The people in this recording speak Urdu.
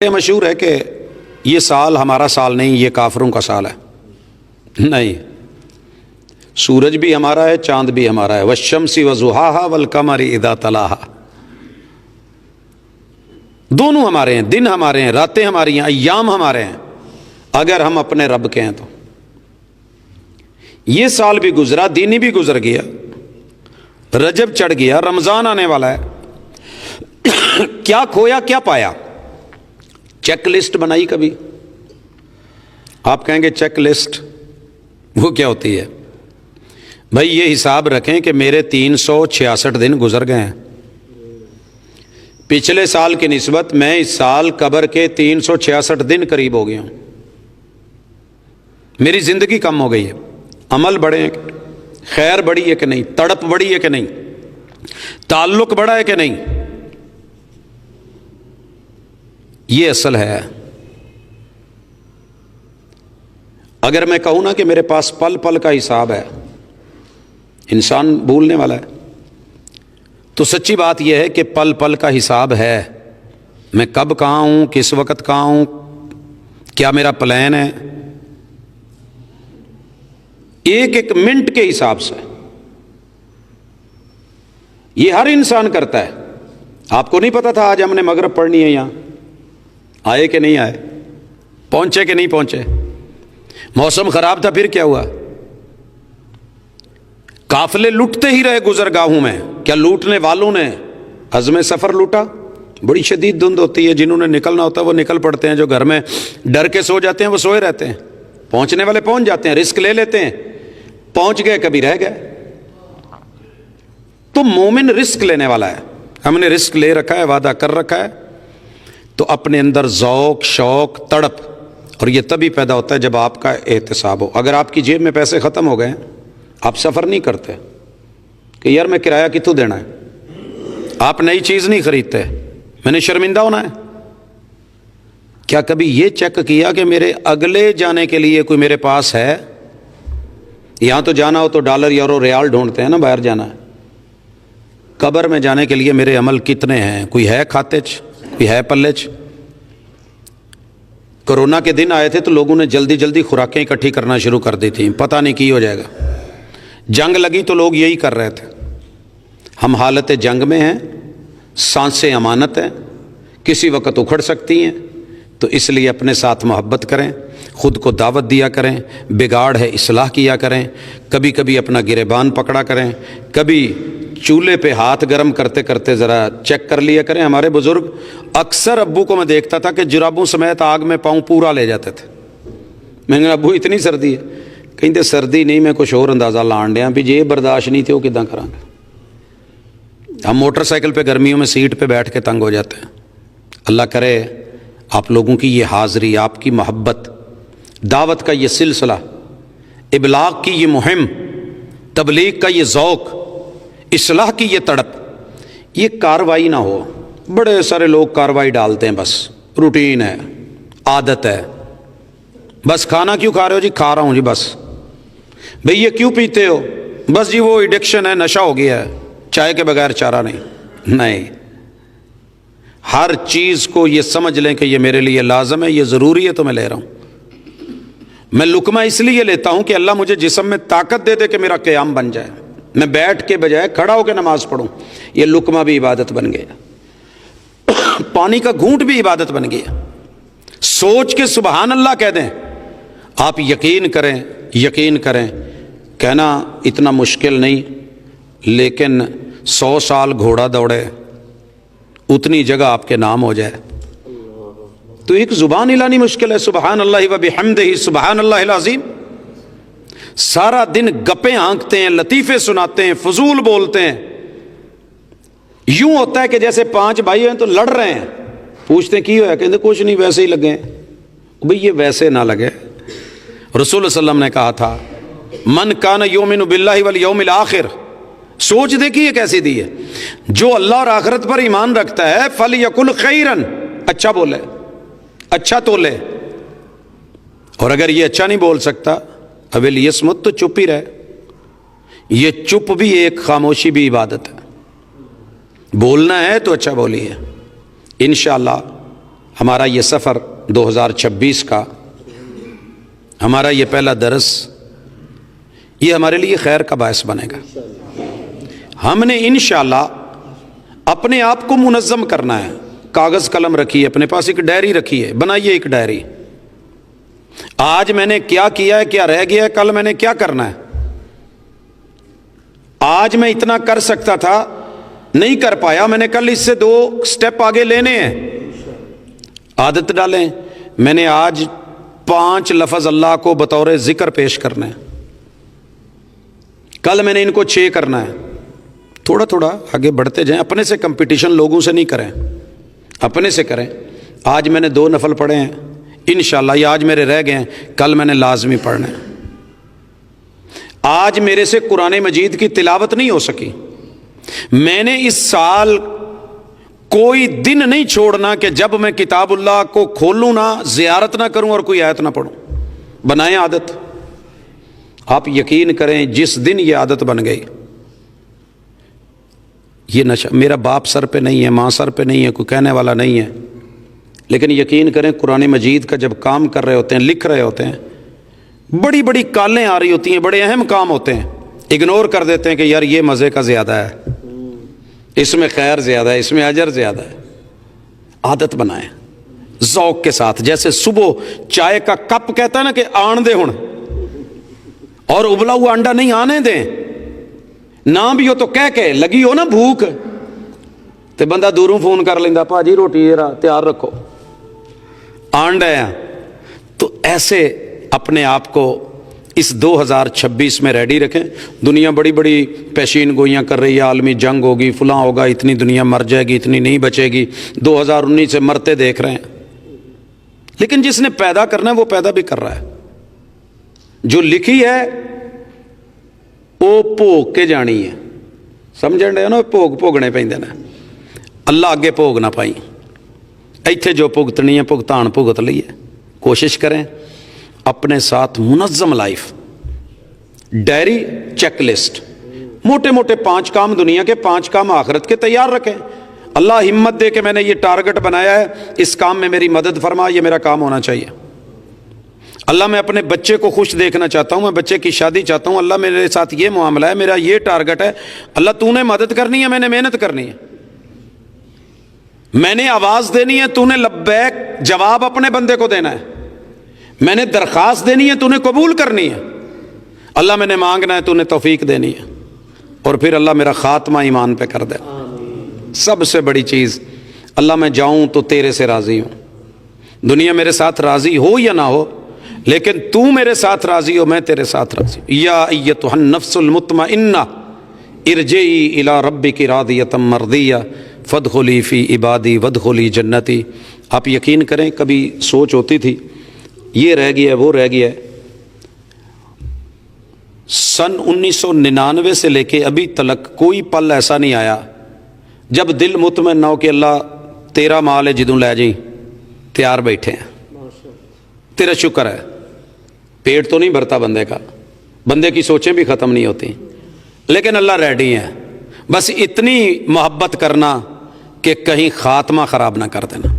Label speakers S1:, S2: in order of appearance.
S1: یہ مشہور ہے کہ یہ سال ہمارا سال نہیں، یہ کافروں کا سال ہے۔ نہیں، سورج بھی ہمارا ہے، چاند بھی ہمارا ہے۔ والشمس وضحاها والقمر اذا تلاها، دونوں ہمارے ہیں، دن ہمارے ہیں، راتیں ہماری ہیں، ایام ہمارے ہیں، اگر ہم اپنے رب کے ہیں تو۔ یہ سال بھی گزرا، دینی بھی گزر گیا، رجب چڑھ گیا، رمضان آنے والا ہے۔ کیا کھویا کیا پایا؟ چیک لسٹ بنائی کبھی؟ آپ کہیں گے چیک لسٹ وہ کیا ہوتی ہے؟ بھائی یہ حساب رکھیں کہ میرے 366 دن گزر گئے ہیں، پچھلے سال کی نسبت میں اس سال قبر کے 366 دن قریب ہو گیا ہوں، میری زندگی کم ہو گئی ہے، عمل بڑھے ہیں، خیر بڑھی ہے کہ نہیں، تڑپ بڑھی ہے کہ نہیں، تعلق بڑھا ہے کہ نہیں؟ یہ اصل ہے۔ اگر میں کہوں نا کہ میرے پاس پل پل کا حساب ہے، انسان بھولنے والا ہے، تو سچی بات یہ ہے کہ پل پل کا حساب ہے، میں کب کہاں ہوں، کس وقت کہاں ہوں، کیا میرا پلان ہے، ایک ایک منٹ کے حساب سے یہ ہر انسان کرتا ہے۔ آپ کو نہیں پتا تھا آج ہم نے مغرب پڑھنی ہے، یہاں آئے کہ نہیں آئے، پہنچے کہ نہیں پہنچے، موسم خراب تھا پھر کیا ہوا، قافلے لوٹتے ہی رہے گزرگاہوں میں، کیا لوٹنے والوں نے عزم سفر لوٹا؟ بڑی شدید دھند ہوتی ہے، جنہوں نے نکلنا ہوتا ہے وہ نکل پڑتے ہیں، جو گھر میں ڈر کے سو جاتے ہیں وہ سوئے رہتے ہیں، پہنچنے والے پہنچ جاتے ہیں، رسک لے لیتے ہیں، پہنچ گئے کبھی رہ گئے۔ تو مومن رسک لینے والا ہے، ہم نے رسک لے رکھا ہے، وعدہ کر رکھا ہے، تو اپنے اندر ذوق، شوق، تڑپ، اور یہ تبھی پیدا ہوتا ہے جب آپ کا احتساب ہو۔ اگر آپ کی جیب میں پیسے ختم ہو گئے، آپ سفر نہیں کرتے کہ یار میں کرایہ کتوں دینا ہے، آپ نئی چیز نہیں خریدتے، میں نے شرمندہ ہونا ہے۔ کیا کبھی یہ چیک کیا کہ میرے اگلے جانے کے لیے کوئی میرے پاس ہے؟ یہاں تو جانا ہو تو ڈالر یورو ریال ڈھونڈتے ہیں نا، باہر جانا ہے۔ قبر میں جانے کے لیے میرے عمل کتنے ہیں؟ کوئی ہے کھاتے چ، کوئی ہے پلے چ؟ کرونا کے دن آئے تھے تو لوگوں نے جلدی جلدی خوراکیں اکٹھی کرنا شروع کر دی تھیں، پتہ نہیں کی ہو جائے گا۔ جنگ لگی تو لوگ یہی کر رہے تھے۔ ہم حالت جنگ میں ہیں، سانسیں امانت ہیں، کسی وقت اکھڑ سکتی ہیں، تو اس لیے اپنے ساتھ محبت کریں، خود کو دعوت دیا کریں، بگاڑ ہے اصلاح کیا کریں، کبھی کبھی اپنا گریبان پکڑا کریں، کبھی چولہے پہ ہاتھ گرم کرتے کرتے ذرا چیک کر لیا کریں۔ ہمارے بزرگ اکثر ابو کو میں دیکھتا تھا کہ جرابوں سمیت آگ میں پاؤں پورا لے جاتے تھے۔ میں نے کہا ابو اتنی سردی ہے؟ کہیں سردی نہیں، میں کچھ اور اندازہ لان ڈیا بھی جی برداشت نہیں تھی وہ کداں کریں گے۔ ہم موٹر سائیکل پہ گرمیوں میں سیٹ پہ بیٹھ کے تنگ ہو جاتے ہیں۔ اللہ کرے آپ لوگوں کی یہ حاضری، آپ کی محبت، دعوت کا یہ سلسلہ، ابلاغ کی یہ مہم، تبلیغ کا یہ ذوق، اصلاح کی یہ تڑپ، یہ کاروائی نہ ہو۔ بڑے سارے لوگ کاروائی ڈالتے ہیں، بس روٹین ہے، عادت ہے، بس کھانا کیوں کھا رہے ہو جی؟ کھا رہا ہوں جی بس۔ بھئی یہ کیوں پیتے ہو؟ بس جی وہ ایڈکشن ہے، نشہ ہو گیا ہے، چائے کے بغیر چارہ نہیں۔ نہیں، ہر چیز کو یہ سمجھ لیں کہ یہ میرے لیے لازم ہے، یہ ضروری ہے تو میں لے رہا ہوں۔ میں لقمہ اس لیے لیتا ہوں کہ اللہ مجھے جسم میں طاقت دے دے کہ میرا قیام بن جائے، میں بیٹھ کے بجائے کھڑا ہو کے نماز پڑھوں۔ یہ لقمہ بھی عبادت بن گیا، پانی کا گھونٹ بھی عبادت بن گیا۔ سوچ کے سبحان اللہ کہہ دیں، آپ یقین کریں، یقین کریں، کہنا اتنا مشکل نہیں، لیکن 100 سال گھوڑا دوڑے اتنی جگہ آپ کے نام ہو جائے تو ایک زبان ہلانی مشکل ہے۔ سبحان اللہ و بحمدہ سبحان اللہ العظیم۔ سارا دن گپیں ہانکتے ہیں، لطیفے سناتے ہیں، فضول بولتے ہیں، یوں ہوتا ہے کہ جیسے 5 بھائی ہیں تو لڑ رہے ہیں، پوچھتے ہیں کی ہوا؟ کہتے کچھ نہیں، ویسے ہی لگے ہیں۔ بھئی یہ ویسے نہ لگے۔ رسول اللہ صلی اللہ علیہ وسلم نے کہا تھا من کان یؤمن باللہ والیوم الآخر، سوچ دیکھیے یہ کیسی دی ہے، جو اللہ اور آخرت پر ایمان رکھتا ہے فلیقل خیرا، اچھا بولے، اچھا تولے، اور اگر یہ اچھا نہیں بول سکتا اویل یسمت، تو چپ ہی رہے۔ یہ چپ بھی ایک خاموشی بھی عبادت ہے۔ بولنا ہے تو اچھا بولیے، انشاءاللہ ہمارا یہ سفر 2026 کا، ہمارا یہ پہلا درس، یہ ہمارے لیے خیر کا باعث بنے گا۔ ہم نے انشاءاللہ اپنے آپ کو منظم کرنا ہے۔ کاغذ قلم رکھیے، اپنے پاس ایک ڈائری رکھیے، بنائیے ایک ڈائری۔ آج میں نے کیا کیا ہے، کیا رہ گیا ہے، کل میں نے کیا کرنا ہے۔ آج میں اتنا کر سکتا تھا، نہیں کر پایا، میں نے کل اس سے 2 سٹیپ آگے لینے ہیں۔ عادت ڈالیں، میں نے آج 5 لفظ اللہ کو بطور ذکر پیش کرنا ہے، کل میں نے ان کو 6 کرنا ہے۔ تھوڑا تھوڑا آگے بڑھتے جائیں، اپنے سے کمپٹیشن لوگوں سے نہیں کریں، اپنے سے کریں۔ آج میں نے 2 نفل پڑھے ہیں، انشاءاللہ یہ آج میرے رہ گئے ہیں، کل میں نے لازمی پڑھنا ہے۔ آج میرے سے قرآن مجید کی تلاوت نہیں ہو سکی، میں نے اس سال کوئی دن نہیں چھوڑنا کہ جب میں کتاب اللہ کو کھولوں نہ، زیارت نہ کروں اور کوئی آیت نہ پڑھوں۔ بنائیں عادت۔ آپ یقین کریں، جس دن یہ عادت بن گئی، یہ نشہ میرا باپ سر پہ نہیں ہے، ماں سر پہ نہیں ہے، کوئی کہنے والا نہیں ہے، لیکن یقین کریں قرآن مجید کا جب کام کر رہے ہوتے ہیں، لکھ رہے ہوتے ہیں، بڑی بڑی کالیں آ رہی ہوتی ہیں، بڑے اہم کام ہوتے ہیں، اگنور کر دیتے ہیں کہ یار یہ مزے کا زیادہ ہے، اس میں خیر زیادہ ہے، اس میں اجر زیادہ ہے۔ عادت بنائیں ذوق کے ساتھ، جیسے صبح چائے کا کپ کہتا ہے نا کہ آن دے ہن، اور ابلا ہوا انڈا نہیں آنے دیں، نہ بھی ہو تو کہہ کے لگی ہو نا بھوک تے بندہ دوروں فون کر لیندہ، پا جی روٹی تیار رکھو، آنڈا ہے۔ تو ایسے اپنے آپ کو اس 2026 میں ریڈی رکھیں۔ دنیا بڑی بڑی پیشین گوئیاں کر رہی ہے، عالمی جنگ ہوگی، فلاں ہوگا، اتنی دنیا مر جائے گی، اتنی نہیں بچے گی، 2019 سے مرتے دیکھ رہے ہیں، لیکن جس نے پیدا کرنا ہے وہ پیدا بھی کر رہا ہے۔ جو لکھی ہے وہ بھوگ کے جانی ہے، سمجھن رہے ہو نا، بھوگنے پیندے نا، اللہ اگے بھوگ نہ پائی، ایتھے جو بھگتنی ہے بھگتان بھگت لئیے۔ کوشش کریں اپنے ساتھ منظم لائف، ڈائری، چیک لسٹ، موٹے موٹے 5 کام دنیا کے، 5 کام آخرت کے تیار رکھیں۔ اللہ ہمت دے کہ میں نے یہ ٹارگٹ بنایا ہے، اس کام میں میری مدد فرما، یہ میرا کام ہونا چاہیے۔ اللہ میں اپنے بچے کو خوش دیکھنا چاہتا ہوں، میں بچے کی شادی چاہتا ہوں، اللہ میرے ساتھ یہ معاملہ ہے، میرا یہ ٹارگٹ ہے، اللہ تو نے مدد کرنی ہے، میں نے محنت کرنی ہے، میں نے آواز دینی ہے، تو نے لبیک جواب اپنے بندے کو دینا ہے، میں نے درخواست دینی ہے، تو نے قبول کرنی ہے، اللہ میں نے مانگنا ہے، تو نے توفیق دینی ہے، اور پھر اللہ میرا خاتمہ ایمان پہ کر دے۔ سب سے بڑی چیز، اللہ میں جاؤں تو تیرے سے راضی ہوں، دنیا میرے ساتھ راضی ہو یا نہ ہو، لیکن تو میرے ساتھ راضی ہو، میں تیرے ساتھ راضی ہوں۔ یا ایتھا النفس المطمئنہ ارجعی الی ربک راضیۃ مرضیہ فادخلی فی عبادی وادخلی جنتی۔ آپ یقین کریں، کبھی سوچ ہوتی تھی یہ رہ گیا ہے، وہ رہ گیا ہے، سن 1999 سے لے کے ابھی تلک کوئی پل ایسا نہیں آیا جب دل مطمئن نہ ہو کہ اللہ تیرا مال ہے، جدوں لے جائیں، تیار بیٹھے ہیں، تیرا شکر ہے۔ پیٹ تو نہیں بھرتا بندے کا، بندے کی سوچیں بھی ختم نہیں ہوتی، لیکن اللہ ریڈی ہے، بس اتنی محبت کرنا کہ کہیں خاتمہ خراب نہ کر دینا۔